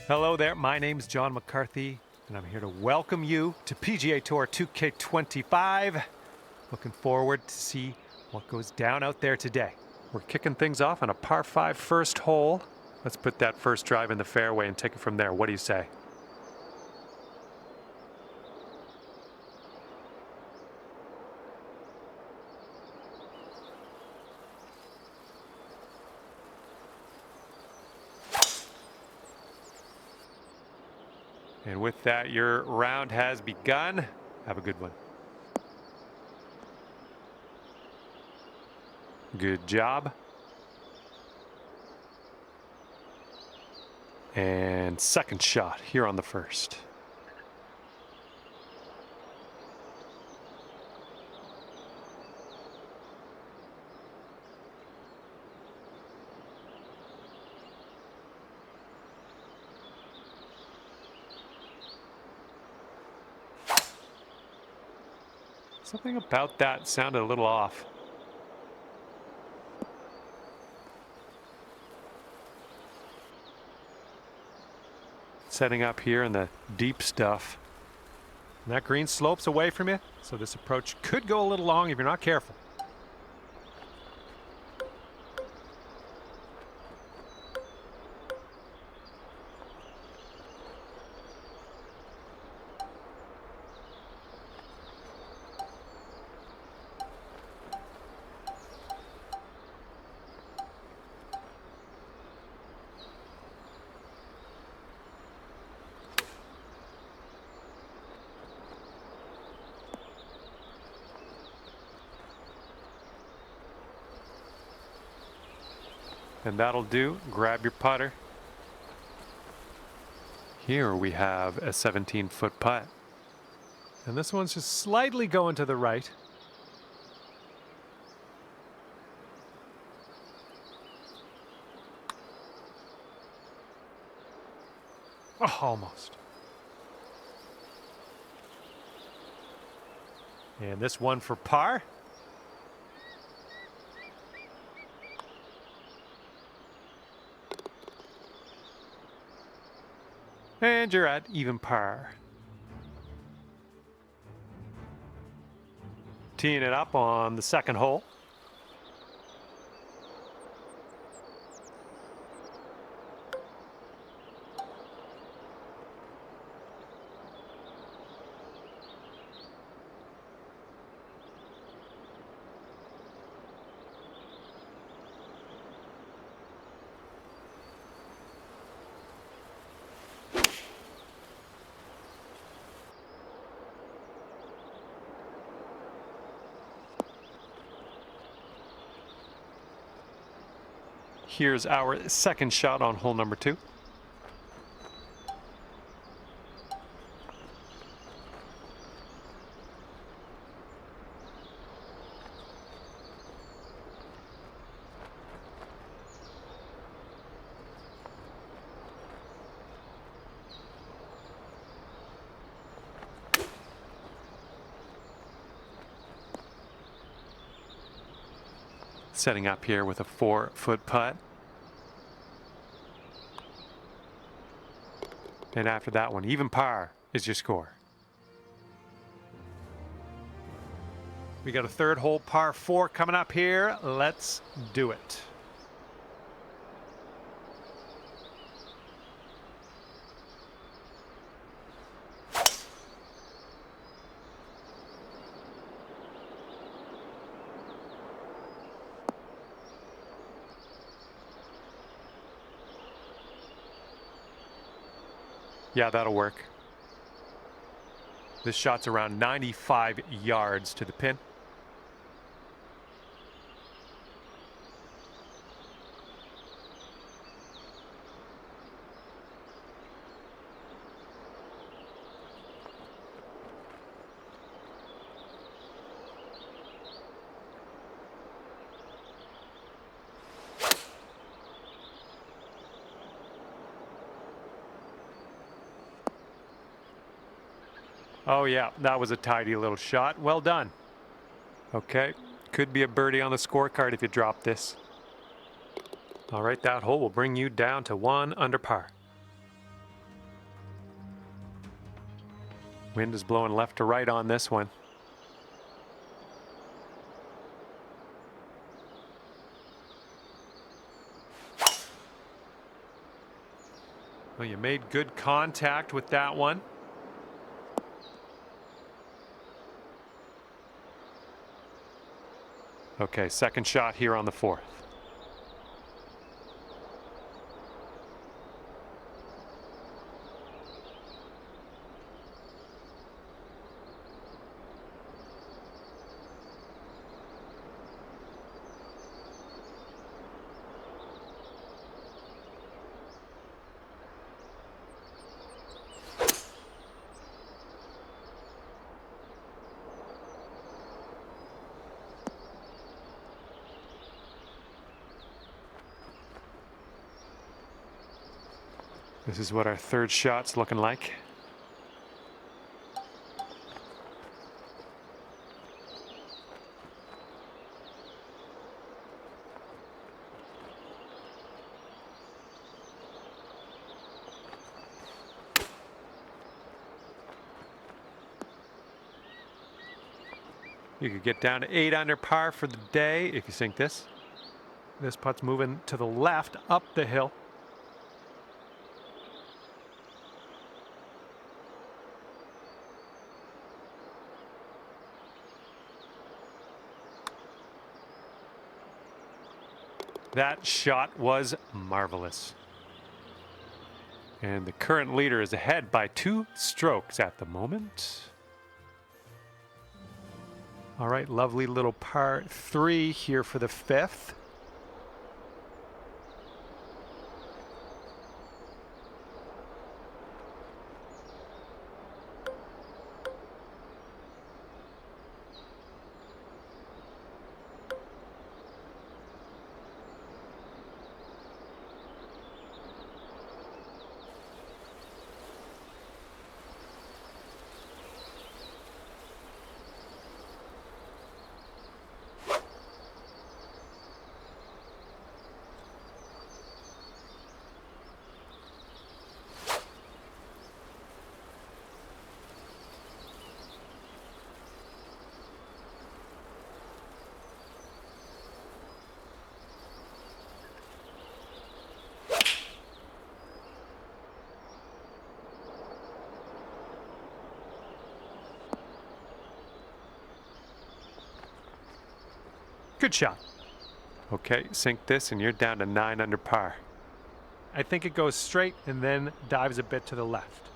Hello there, my name's John McCarthy, and I'm here to welcome you to PGA Tour 2K25. Looking forward to see what goes down out there today. We're kicking things off on a par 5 first hole. Let's put that first drive in the fairway and take it from there. What do you say? And with that, your round has begun. Have a good one. Good job. And second shot here on the first. Something about that sounded a little off. Setting up here in the deep stuff. And that green slopes away from you, so this approach could go a little long if you're not careful. And that'll do. Grab your putter. Here we have a 17-foot putt. And this one's just slightly going to the right. Oh, almost. And this one for par. And you're at even par. Teeing it up on the second hole. Here's our second shot on hole number 2. Setting up here with a 4-foot putt. And after that one, even par is your score. We got a third hole par 4 coming up here. Let's do it. Yeah, that'll work. This shot's around 95 yards to the pin. Oh yeah, that was a tidy little shot. Well done. Okay, could be a birdie on the scorecard if you drop this. All right, that hole will bring you down to 1 under par. Wind is blowing left to right on this one. Well, you made good contact with that one. Okay, second shot here on the 4th. This is what our third shot's looking like. You could get down to 8 under par for the day if you sink this. This putt's moving to the left up the hill. That shot was marvelous. And the current leader is ahead by 2 strokes at the moment. All right, lovely little par 3 here for the 5th. Good shot. Okay, sink this and you're down to 9 under par. I think it goes straight and then dives a bit to the left.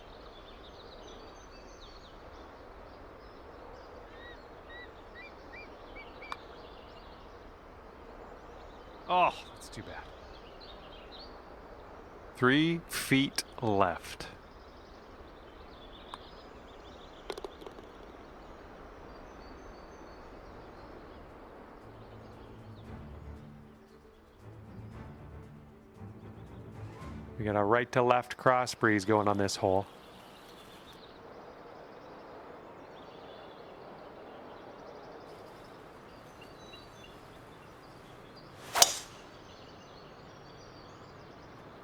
Oh, that's too bad. 3 feet left. We got a right to left cross breeze going on this hole.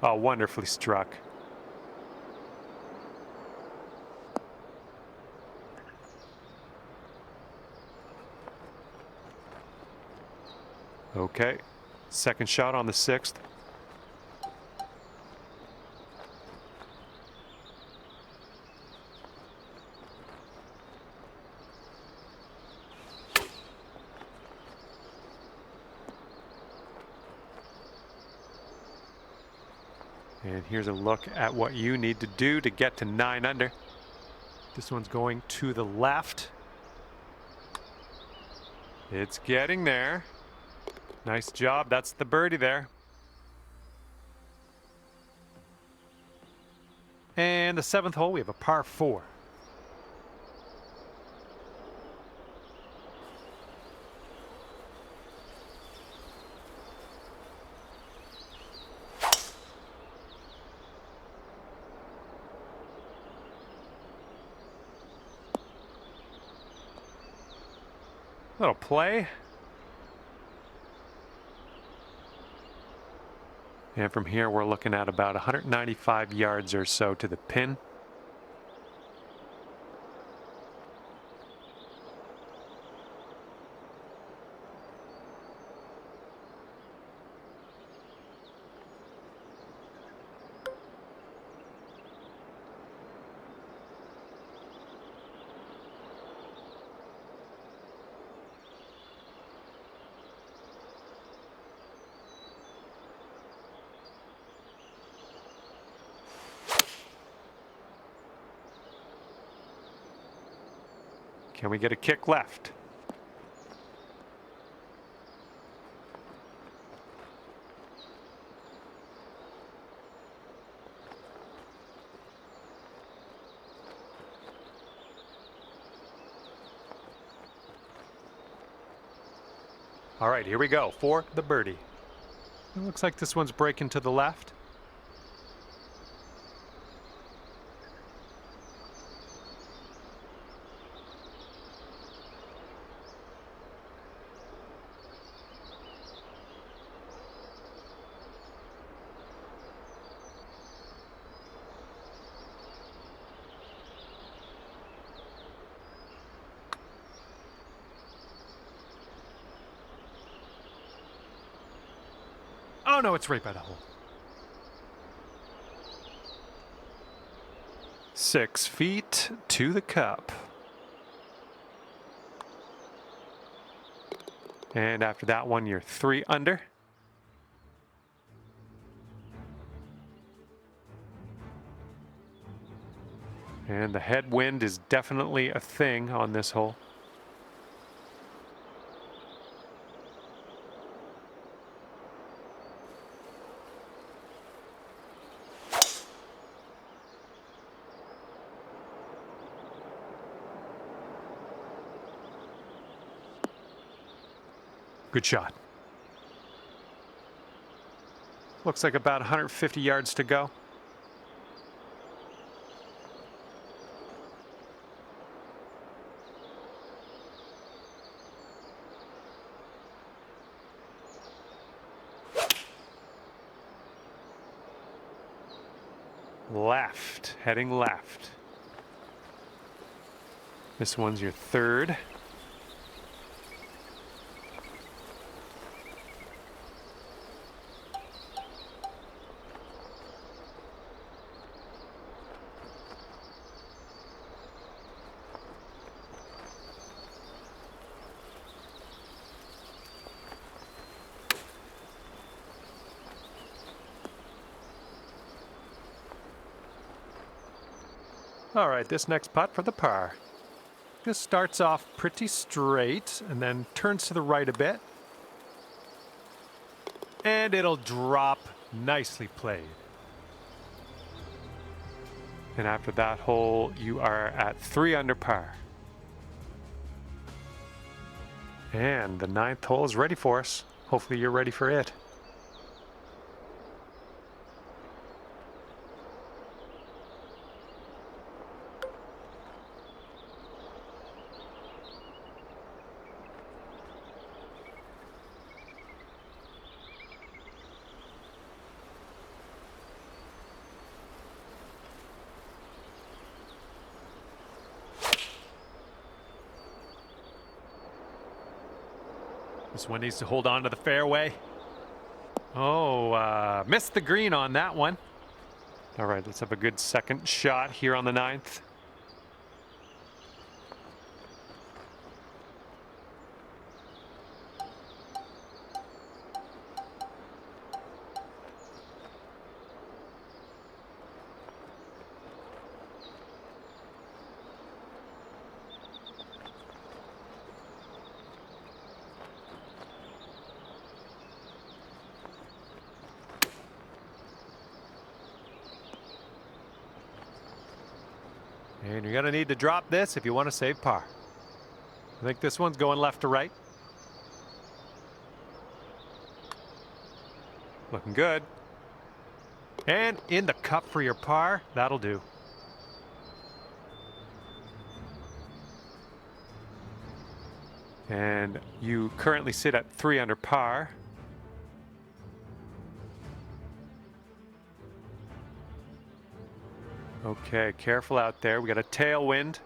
Oh, wonderfully struck. Okay, second shot on the 6th. And here's a look at what you need to do to get to 9 under. This one's going to the left. It's getting there. Nice job. That's the birdie there. And the 7th hole, we have a par 4. Little play. And from here, we're looking at about 195 yards or so to the pin. Can we get a kick left? All right, here we go for the birdie. It looks like this one's breaking to the left. Oh no, it's right by the hole. 6 feet to the cup. And after that one, you're 3 under. And the headwind is definitely a thing on this hole. Good shot. Looks like about 150 yards to go. Left, heading left. This one's your 3rd. All right, this next putt for the par. This starts off pretty straight and then turns to the right a bit. And it'll drop. Nicely played. And after that hole, you are at 3 under par. And the 9th hole is ready for us. Hopefully you're ready for it. This one needs to hold on to the fairway. Oh, missed the green on that one. All right, let's have a good second shot here on the 9th. And you're going to need to drop this if you want to save par. I think this one's going left to right. Looking good. And in the cup for your par. That'll do. And you currently sit at 3 under par. Okay, careful out there. We got a tailwind.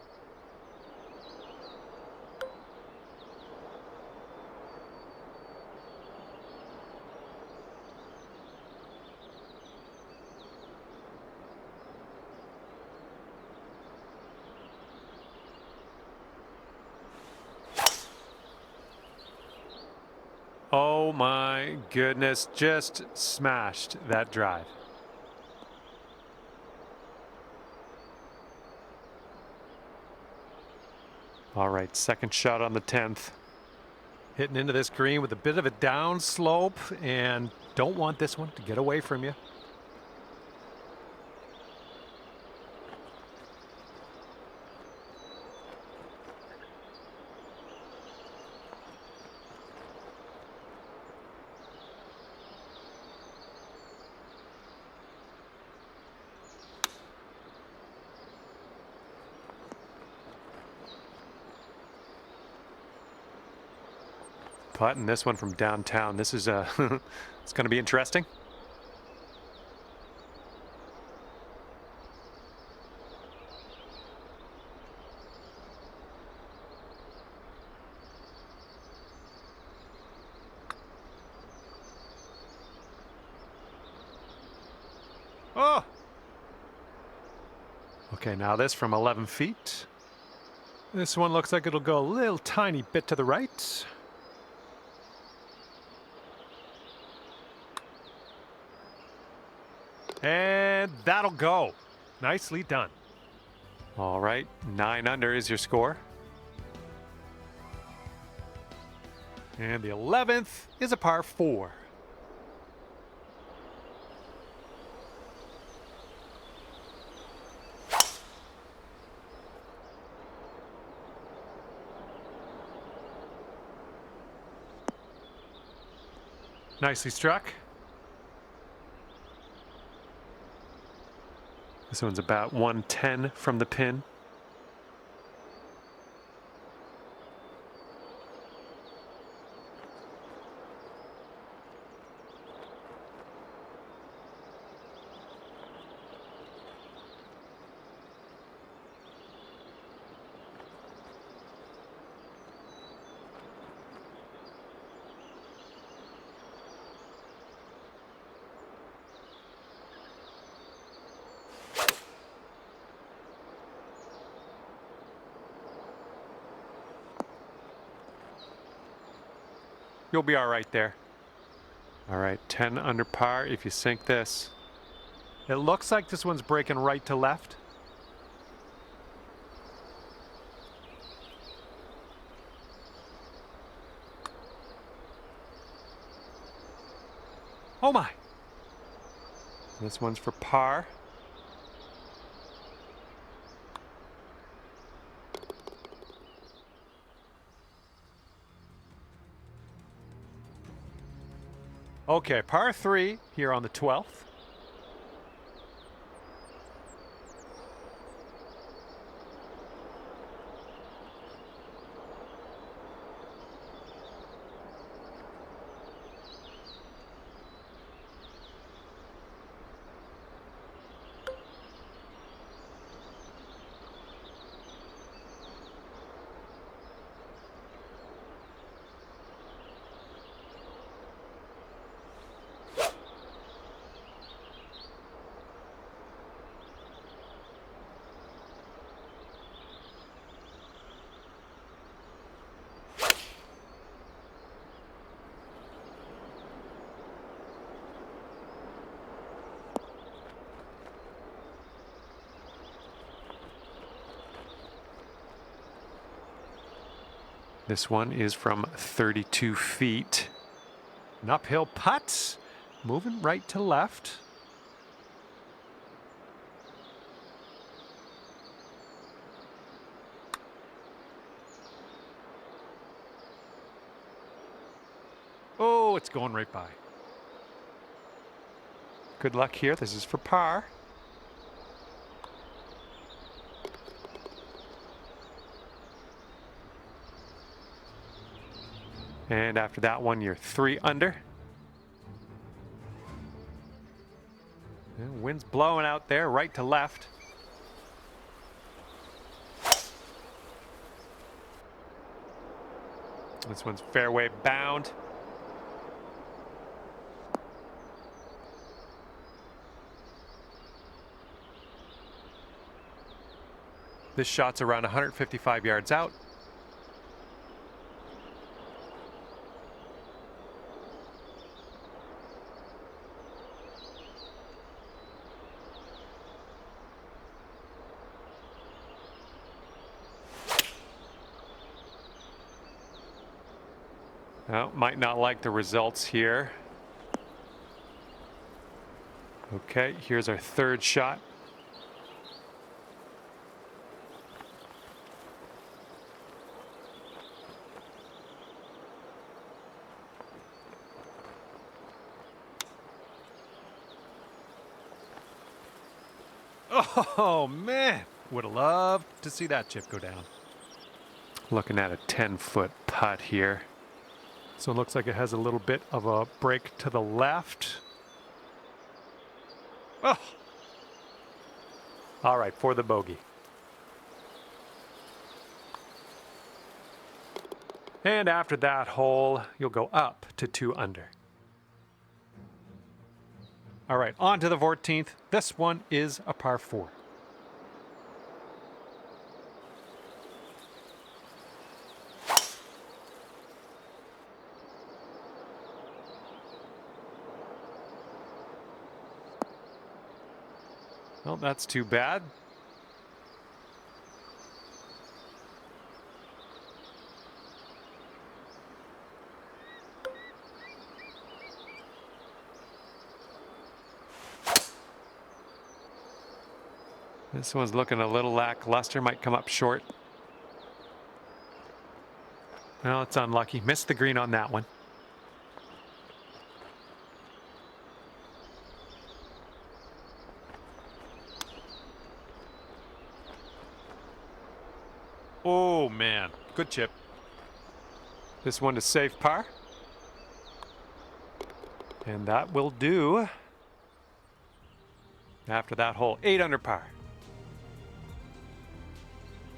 Oh my goodness, just smashed that drive. All right, second shot on the 10th. Hitting into this green with a bit of a down slope, and don't want this one to get away from you. Putting this one from downtown. This is it's going to be interesting. Oh! Okay, now this from 11 feet. This one looks like it'll go a little tiny bit to the right. And that'll go. Nicely done. All right, 9 under is your score. And the 11th is a par 4. Nicely struck. This one's about 110 from the pin. You'll be all right there. All right, 10 under par if you sink this. It looks like this one's breaking right to left. Oh my! This one's for par. Okay, par 3 here on the 12th. This one is from 32 feet. An uphill putt, moving right to left. Oh, it's going right by. Good luck here. This is for par. And after that one, you're 3 under. And wind's blowing out there, right to left. This one's fairway bound. This shot's around 155 yards out. Well, might not like the results here. Okay, here's our third shot. Oh, man. Would have loved to see that chip go down. Looking at a 10-foot putt here. So it looks like it has a little bit of a break to the left. Oh. All right, for the bogey. And after that hole, you'll go up to 2 under. All right, on to the 14th. This one is a par 4. Well, that's too bad. This one's looking a little lackluster, might come up short. Well, it's unlucky. Missed the green on that one. Oh, man. Good chip. This one is safe par. And that will do. After that hole, 8 under par.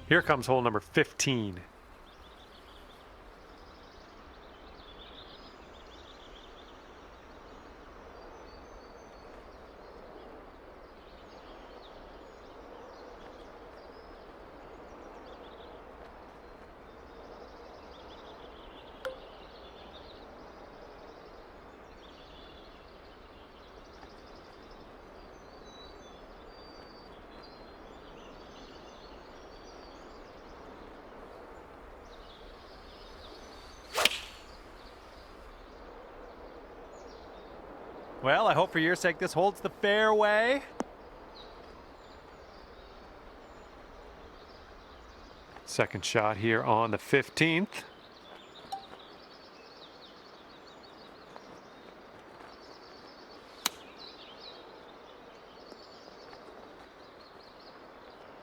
Here comes hole number 15. Well, I hope for your sake this holds the fairway. Second shot here on the 15th.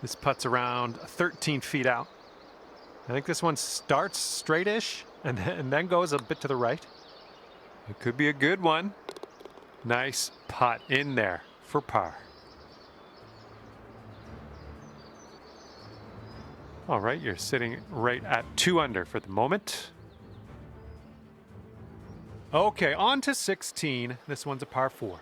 This putt's around 13 feet out. I think this one starts straight-ish and then goes a bit to the right. It could be a good one. Nice putt in there for par. All right, you're sitting right at 2 under for the moment. Okay, on to 16. This one's a par 4.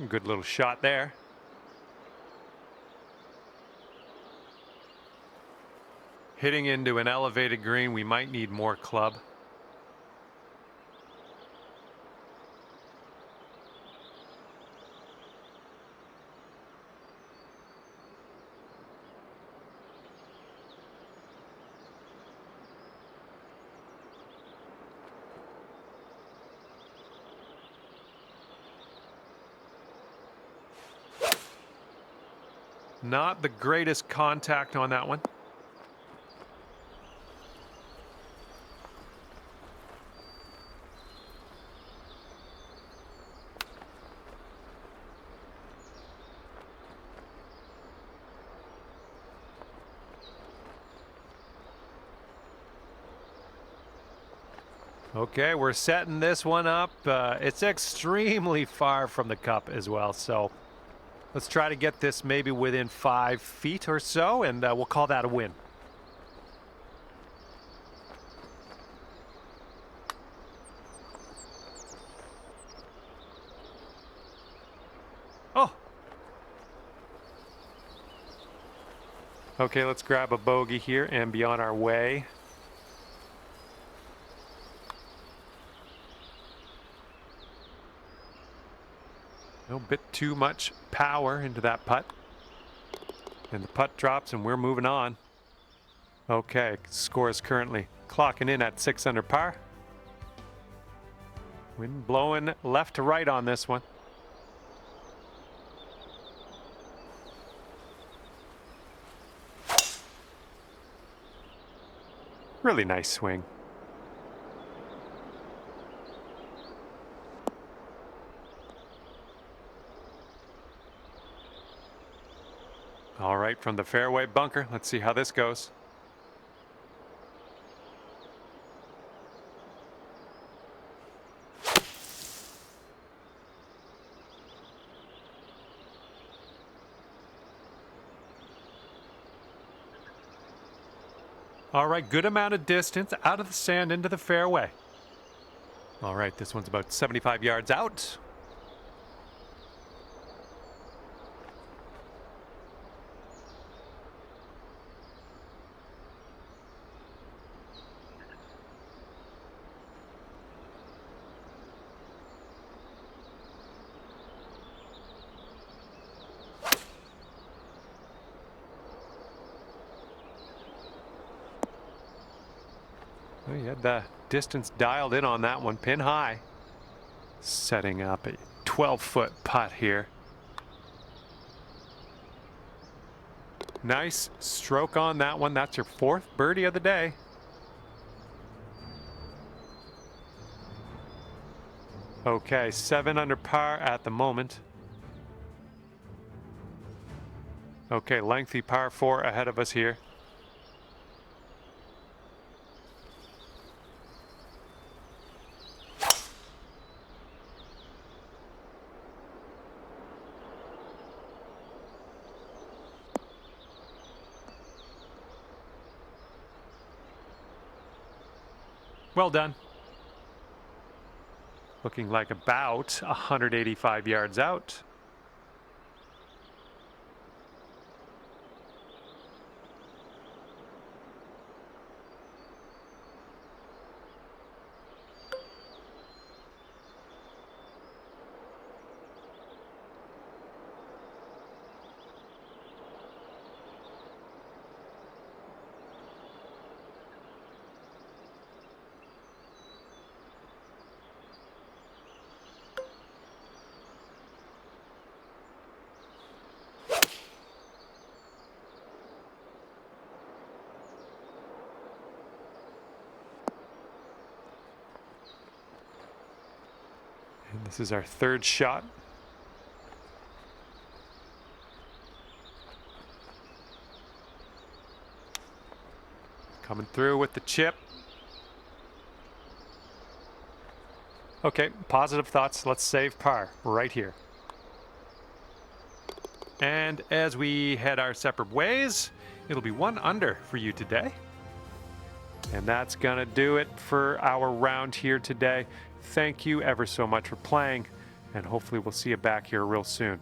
Good little shot there. Hitting into an elevated green, we might need more club. Not the greatest contact on that one. Okay, we're setting this one up. It's extremely far from the cup as well, so let's try to get this maybe within 5 feet or so, and we'll call that a win. Oh! Okay, let's grab a bogey here and be on our way. A bit too much power into that putt. And the putt drops and we're moving on. Okay, score is currently clocking in at 6 under par. Wind blowing left to right on this one. Really nice swing. All right, from the fairway bunker, let's see how this goes. All right, good amount of distance out of the sand into the fairway. All right, this one's about 75 yards out. Well, you had the distance dialed in on that one, pin high. Setting up a 12-foot putt here. Nice stroke on that one. That's your 4th birdie of the day. Okay, 7 under par at the moment. Okay, lengthy par 4 ahead of us here. Well done. Looking like about 185 yards out. And this is our 3rd shot. Coming through with the chip. Okay, positive thoughts. Let's save par right here. And as we head our separate ways, it'll be 1 under for you today. And that's gonna do it for our round here today. Thank you ever so much for playing, and hopefully we'll see you back here real soon.